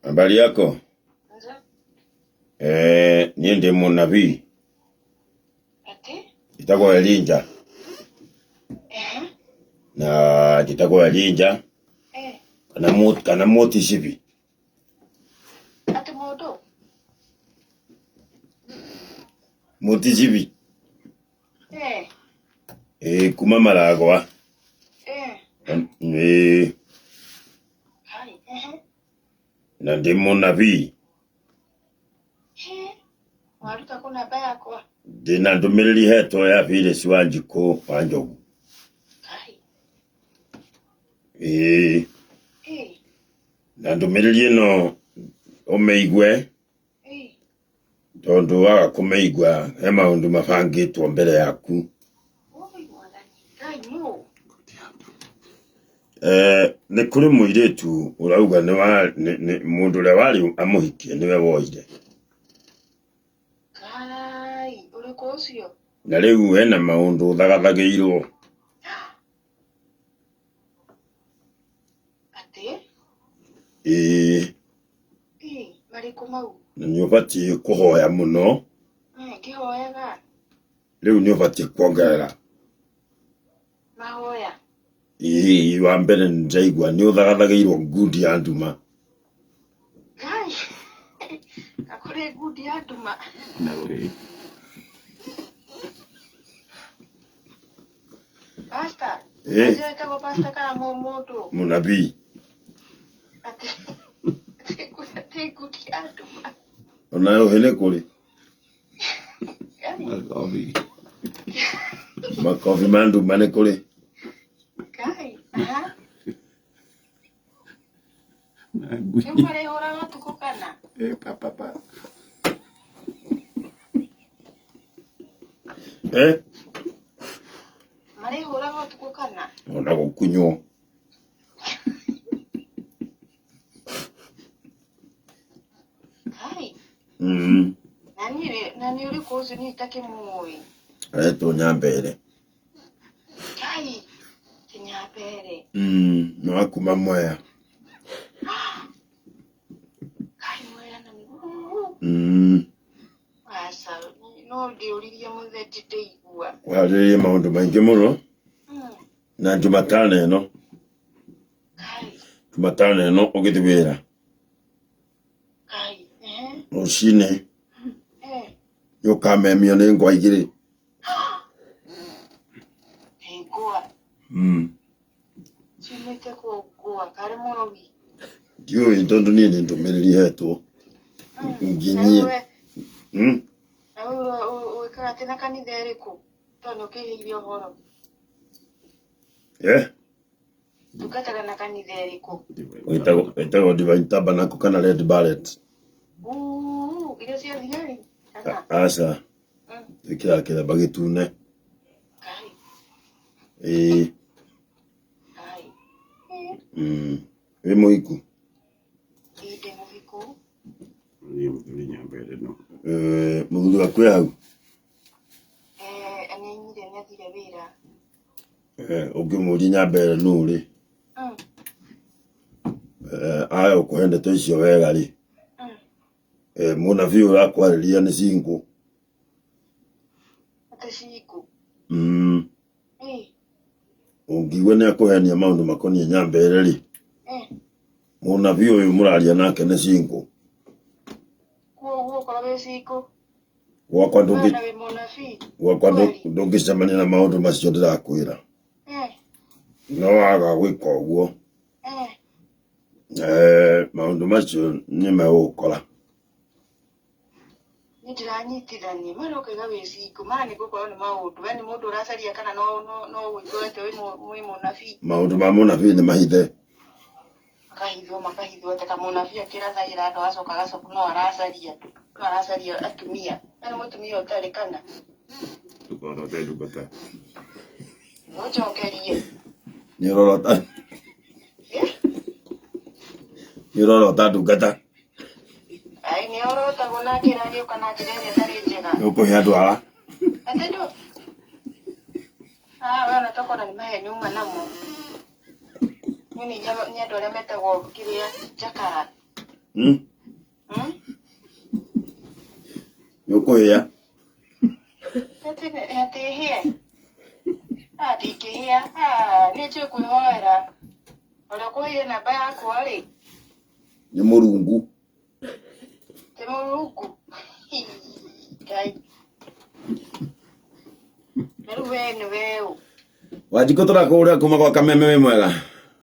Habari yako? Niende munabii. Ati? Itakuwa Elijah. Na itakuwa Elijah. Kana moti shibi. Ati modo? Moti shibi. Kuma maragwa. Hai. Na ndi munabii. Waruta kuna baya kwa. Ndina ndumiriri heto ya vile siwanjiko wanjogu. Hai. Na ndumiriri no omeigwe. Tondu waga kumeigwa he maundu mabangitwo mbere yaku. Ni kuri muiretu urauga ni mundu uria wari amuhikie niwe woire. Kai, uriko ucio? Na riu hena maundu thagathagirwo. Ati? Mariko mau? Na ni ubatie kuhoya muno. Kihoyaga. Riu ni ubatie kuongerera. Mahoya. Wa mbere njaigua ni uthagathagirwo ngudi ya nduma. Kai. Akore ngudi ya nduma. Pasta. Aje kama pasta kama moto. Munabii. Ati. Ngudi ya nduma. Onayo hele kuri. Makofi mandu mane kuri. Kai. Yumare ora watu kokana. Papa. Mare ora watu kokana. Ona gukunyo. Kai. Nani uri kozi ni take muoi. To nyambere. Kai. Nyambere. No akuma moya. Kai moya na miguu. Asa, no ndiuririe mutheti teigua. Waririe maundu maingi muno. Na Jumatano ino. Kai. Jumatano ino ugithi wira. Kai. Rucine. Yukamemio ni ngwa igiri. Ngwa. Chimete kwa kare muno wi. Ndiyo tondu ni ndumiriri hetwo. Nginyie. Na wewe kana tena kanitha iriku. Tono kihirio horo. Tukataka na kanitha iriku. Itago Divine Tabernacle kana Red Barret. Ile sio dhihari. Asa. Kila bagitune. Kai. We muiku. Ide muiku. Ni nyambere no. Mugudu akwe hau. Anyire nyathire wira. Ungimuri nyambere nuri. Ayo kuhende to icio wega ri. Munabii urakwariria ni cingu. Atashiko. Ungiwe ni akuhenia maundu makonie nyambere ri. Munabii uyu muraria nake ni cingu. Kuo kwa wesiko. Wakwa ndungicemania na maundu macio ndirakwira. No waga gwika uguo. Maundu macio ni megukora. Ndiranyitithania mano kaiga wesiko mani gukorwo ni maundu we ni mundu uracaria kana no wigwete wi munabii. Maundu ma munabii ni mahithe. Makahithwo te kamunabii akirathaira andu acoka gacoka no aracaria atumia. Nani mutumia utari kana. Tukoro te dugata. Nochokerie. Nirorota. Nirorota dugata. Ai ni orota gona kirario kana kirene tari njega. Uko andu ala. Atendo. Wana tokona ni mahe nyuma namo. Nini nyando aria metagwo kiria jakara. Nĩũkũhĩa? Atĩhĩa. Ndingĩhĩa. Nĩ njũĩ kwĩhoera. Ũrĩa ũkũheire namba yakwa rĩ? Nĩ Mũrungu. Ti Mũrungu. Ngai. Na rĩu we nĩwe ũ? Wanjikũ tũrakũria kuma gwa Kameme wĩ mwega?